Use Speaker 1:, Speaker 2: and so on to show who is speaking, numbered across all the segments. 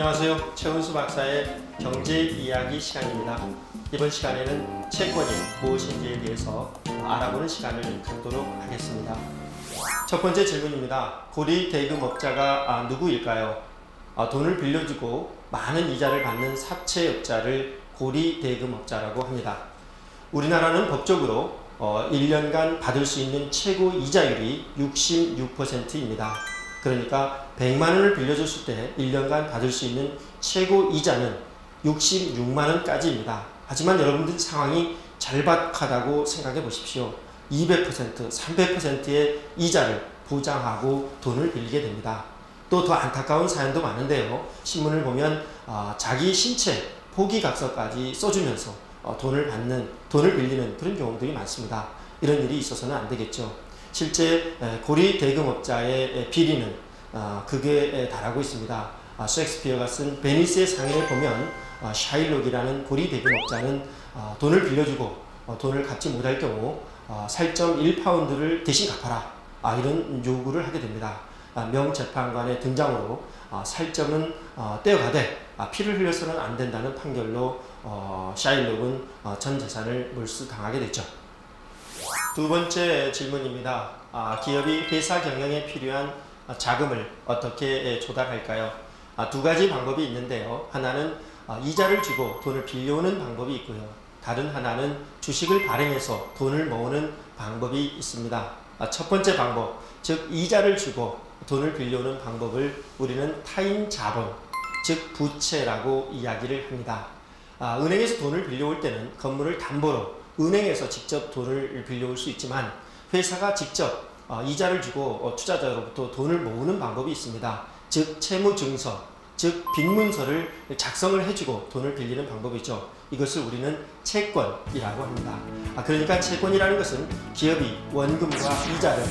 Speaker 1: 안녕하세요. 최은수 박사의 경제 이야기 시간입니다. 이번 시간에는 채권이 무엇인지에 대해서 알아보는 시간을 갖도록 하겠습니다. 첫 번째 질문입니다. 고리 대금업자가 누구일까요? 돈을 빌려주고 많은 이자를 받는 사채업자를 고리 대금업자라고 합니다. 우리나라는 법적으로 1년간 받을 수 있는 최고 이자율이 66%입니다. 그러니까 100만 원을 빌려줬을 때 1년간 받을 수 있는 최고 이자는 66만 원까지입니다. 하지만 여러분들 상황이 절박하다고 생각해 보십시오. 200%, 300%의 이자를 보장하고 돈을 빌리게 됩니다. 또 더 안타까운 사연도 많은데요. 신문을 보면 자기 신체 포기각서까지 써주면서 돈을 빌리는 그런 경우들이 많습니다. 이런 일이 있어서는 안 되겠죠. 실제 고리 대금업자의 비리는 극에 달하고 있습니다. 셰익스피어가 쓴 베니스의 상해에 보면 샤일록이라는 고리 대금업자는 돈을 빌려주고 돈을 갚지 못할 경우 4.1파운드를 대신 갚아라, 이런 요구를 하게 됩니다. 명재판관의 등장으로 살점은 떼어가되 피를 흘려서는 안 된다는 판결로 샤일록은 전 재산을 몰수당하게 됐죠. 두 번째 질문입니다. 기업이 회사 경영에 필요한 자금을 어떻게 조달할까요? 두 가지 방법이 있는데요. 하나는 이자를 주고 돈을 빌려오는 방법이 있고요. 다른 하나는 주식을 발행해서 돈을 모으는 방법이 있습니다. 첫 번째 방법, 즉 이자를 주고 돈을 빌려오는 방법을 우리는 타인 자본, 즉 부채라고 이야기를 합니다. 은행에서 돈을 빌려올 때는 건물을 담보로 은행에서 직접 돈을 빌려올 수 있지만 회사가 직접 이자를 주고 투자자로부터 돈을 모으는 방법이 있습니다. 즉 채무증서, 즉 빈문서를 작성을 해주고 돈을 빌리는 방법이죠. 이것을 우리는 채권이라고 합니다. 그러니까 채권이라는 것은 기업이 원금과 이자를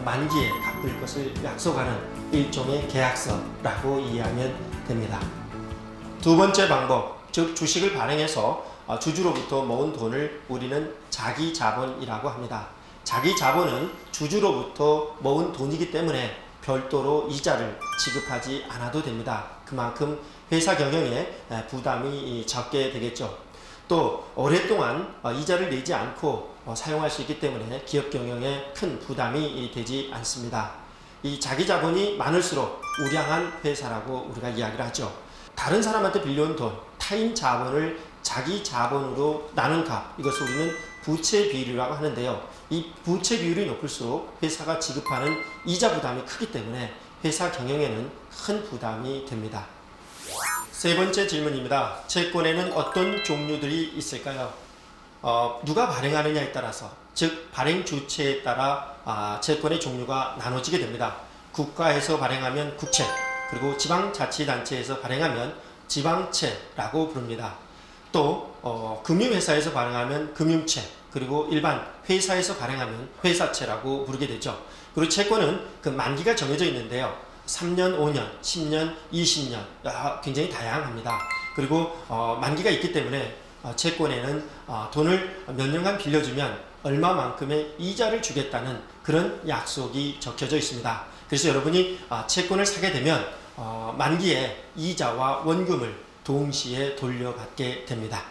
Speaker 1: 만기에 갚을 것을 약속하는 일종의 계약서라고 이해하면 됩니다. 두 번째 방법, 즉 주식을 발행해서 주주로부터 모은 돈을 우리는 자기자본이라고 합니다. 자기자본은 주주로부터 모은 돈이기 때문에 별도로 이자를 지급하지 않아도 됩니다. 그만큼 회사 경영에 부담이 적게 되겠죠. 또 오랫동안 이자를 내지 않고 사용할 수 있기 때문에 기업 경영에 큰 부담이 되지 않습니다. 이 자기자본이 많을수록 우량한 회사라고 우리가 이야기를 하죠. 다른 사람한테 빌려온 돈, 타인 자본을 자기 자본으로 나눈 값, 이것을 우리는 부채 비율이라고 하는데요. 이 부채 비율이 높을수록 회사가 지급하는 이자 부담이 크기 때문에 회사 경영에는 큰 부담이 됩니다. 세 번째 질문입니다. 채권에는 어떤 종류들이 있을까요? 누가 발행하느냐에 따라서, 즉 발행 주체에 따라 채권의 종류가 나눠지게 됩니다. 국가에서 발행하면 국채, 그리고 지방자치단체에서 발행하면 지방채라고 부릅니다. 또 금융회사에서 발행하면 금융채, 그리고 일반 회사에서 발행하면 회사채라고 부르게 되죠. 그리고 채권은 그 만기가 정해져 있는데요. 3년, 5년, 10년, 20년 굉장히 다양합니다. 그리고 만기가 있기 때문에 채권에는 돈을 몇 년간 빌려주면 얼마만큼의 이자를 주겠다는 그런 약속이 적혀져 있습니다. 그래서 여러분이 채권을 사게 되면 만기에 이자와 원금을 동시에 돌려받게 됩니다.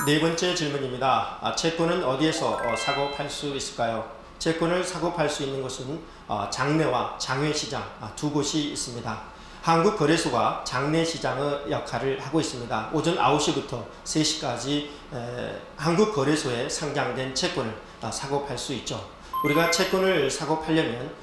Speaker 1: 네 번째 질문입니다. 채권은 어디에서 사고 팔 수 있을까요? 채권을 사고 팔 수 있는 곳은 장내와 장외시장 두 곳이 있습니다. 한국거래소가 장내시장의 역할을 하고 있습니다. 오전 9시부터 3시까지 한국거래소에 상장된 채권을 사고 팔 수 있죠. 우리가 채권을 사고 팔려면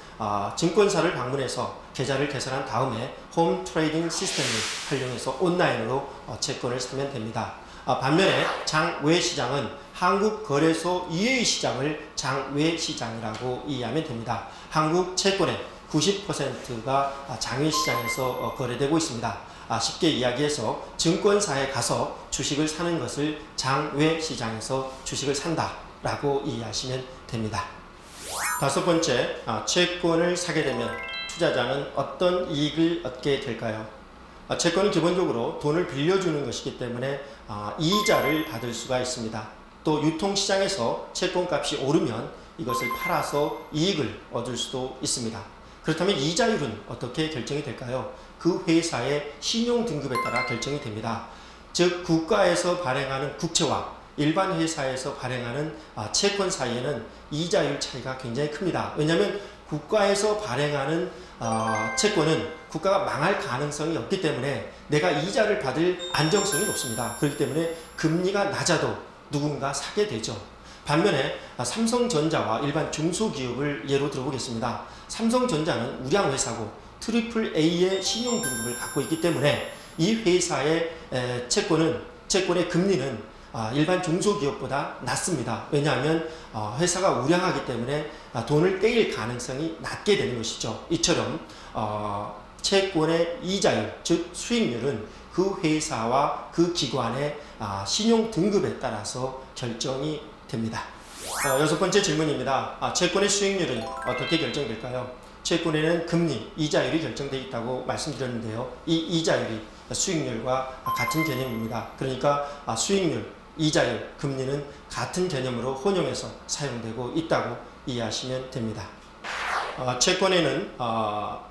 Speaker 1: 증권사를 방문해서 계좌를 개설한 다음에 홈 트레이딩 시스템을 활용해서 온라인으로 채권을 사면 됩니다. 반면에 장외 시장은 한국거래소 이외의 시장을 장외 시장이라고 이해하면 됩니다. 한국 채권의 90%가 장외 시장에서 거래되고 있습니다. 쉽게 이야기해서 증권사에 가서 주식을 사는 것을 장외 시장에서 주식을 산다라고 이해하시면 됩니다. 다섯 번째, 채권을 사게 되면 투자자는 어떤 이익을 얻게 될까요? 채권은 기본적으로 돈을 빌려주는 것이기 때문에 이자를 받을 수가 있습니다. 또 유통시장에서 채권값이 오르면 이것을 팔아서 이익을 얻을 수도 있습니다. 그렇다면 이자율은 어떻게 결정이 될까요? 그 회사의 신용 등급에 따라 결정이 됩니다. 즉 국가에서 발행하는 국채와 일반 회사에서 발행하는 채권 사이에는 이자율 차이가 굉장히 큽니다. 왜냐하면 국가에서 발행하는 채권은 국가가 망할 가능성이 없기 때문에 내가 이자를 받을 안정성이 높습니다. 그렇기 때문에 금리가 낮아도 누군가 사게 되죠. 반면에 삼성전자와 일반 중소기업을 예로 들어보겠습니다. 삼성전자는 우량회사고 트리플 A의 신용등급을 갖고 있기 때문에 이 회사의 채권의 금리는 일반 중소기업보다 낮습니다. 왜냐하면 회사가 우량하기 때문에 돈을 떼일 가능성이 낮게 되는 것이죠. 이처럼 채권의 이자율, 즉 수익률은 그 회사와 그 기관의 신용 등급에 따라서 결정이 됩니다. 여섯 번째 질문입니다. 채권의 수익률은 어떻게 결정될까요? 채권에는 금리, 이자율이 결정되어 있다고 말씀드렸는데요. 이 이자율이 수익률과 같은 개념입니다. 그러니까 수익률, 이자율, 금리는 같은 개념으로 혼용해서 사용되고 있다고 이해하시면 됩니다. 채권에는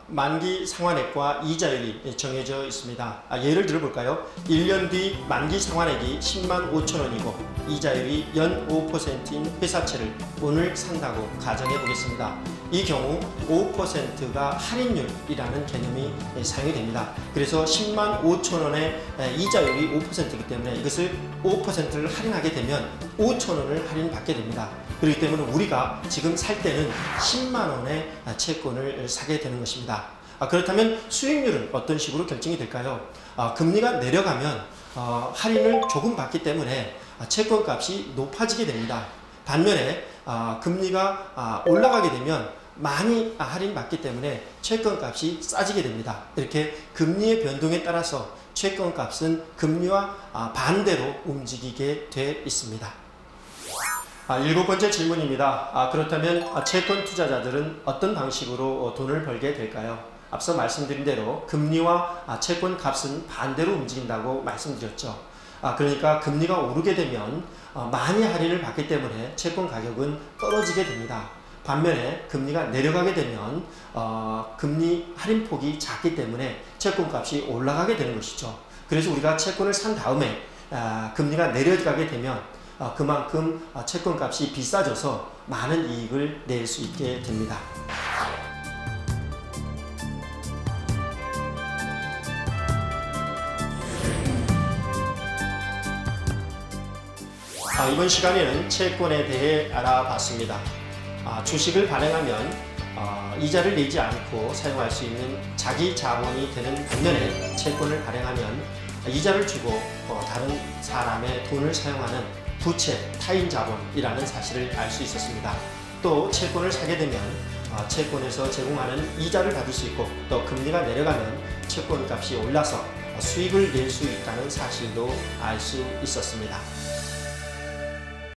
Speaker 1: 만기 상환액과 이자율이 정해져 있습니다. 예를 들어볼까요? 1년 뒤 만기 상환액이 10만 5천 원이고 이자율이 연 5%인 회사채를 오늘 산다고 가정해 보겠습니다. 이 경우 5%가 할인율이라는 개념이 사용이 됩니다. 그래서 10만 5천 원의 이자율이 5%이기 때문에 이것을 5%를 할인하게 되면 5천 원을 할인받게 됩니다. 그렇기 때문에 우리가 지금 살 때는 10만 원의 채권을 사게 되는 것입니다. 그렇다면 수익률은 어떤 식으로 결정이 될까요? 금리가 내려가면 할인을 조금 받기 때문에 채권 값이 높아지게 됩니다. 반면에 금리가 올라가게 되면 많이 할인받기 때문에 채권 값이 싸지게 됩니다. 이렇게 금리의 변동에 따라서 채권 값은 금리와 반대로 움직이게 돼 있습니다. 일곱 번째 질문입니다. 그렇다면 채권 투자자들은 어떤 방식으로 돈을 벌게 될까요? 앞서 말씀드린 대로 금리와 채권 값은 반대로 움직인다고 말씀드렸죠. 그러니까 금리가 오르게 되면 많이 할인을 받기 때문에 채권 가격은 떨어지게 됩니다. 반면에 금리가 내려가게 되면 금리 할인폭이 작기 때문에 채권 값이 올라가게 되는 것이죠. 그래서 우리가 채권을 산 다음에 금리가 내려가게 되면 그만큼 채권 값이 비싸져서 많은 이익을 낼 수 있게 됩니다. 이번 시간에는 채권에 대해 알아봤습니다. 주식을 발행하면 이자를 내지 않고 사용할 수 있는 자기 자본이 되는 반면에 채권을 발행하면 이자를 주고 다른 사람의 돈을 사용하는 부채, 타인 자본이라는 사실을 알 수 있었습니다. 또 채권을 사게 되면 채권에서 제공하는 이자를 받을 수 있고 또 금리가 내려가면 채권 값이 올라서 수익을 낼 수 있다는 사실도 알 수 있었습니다.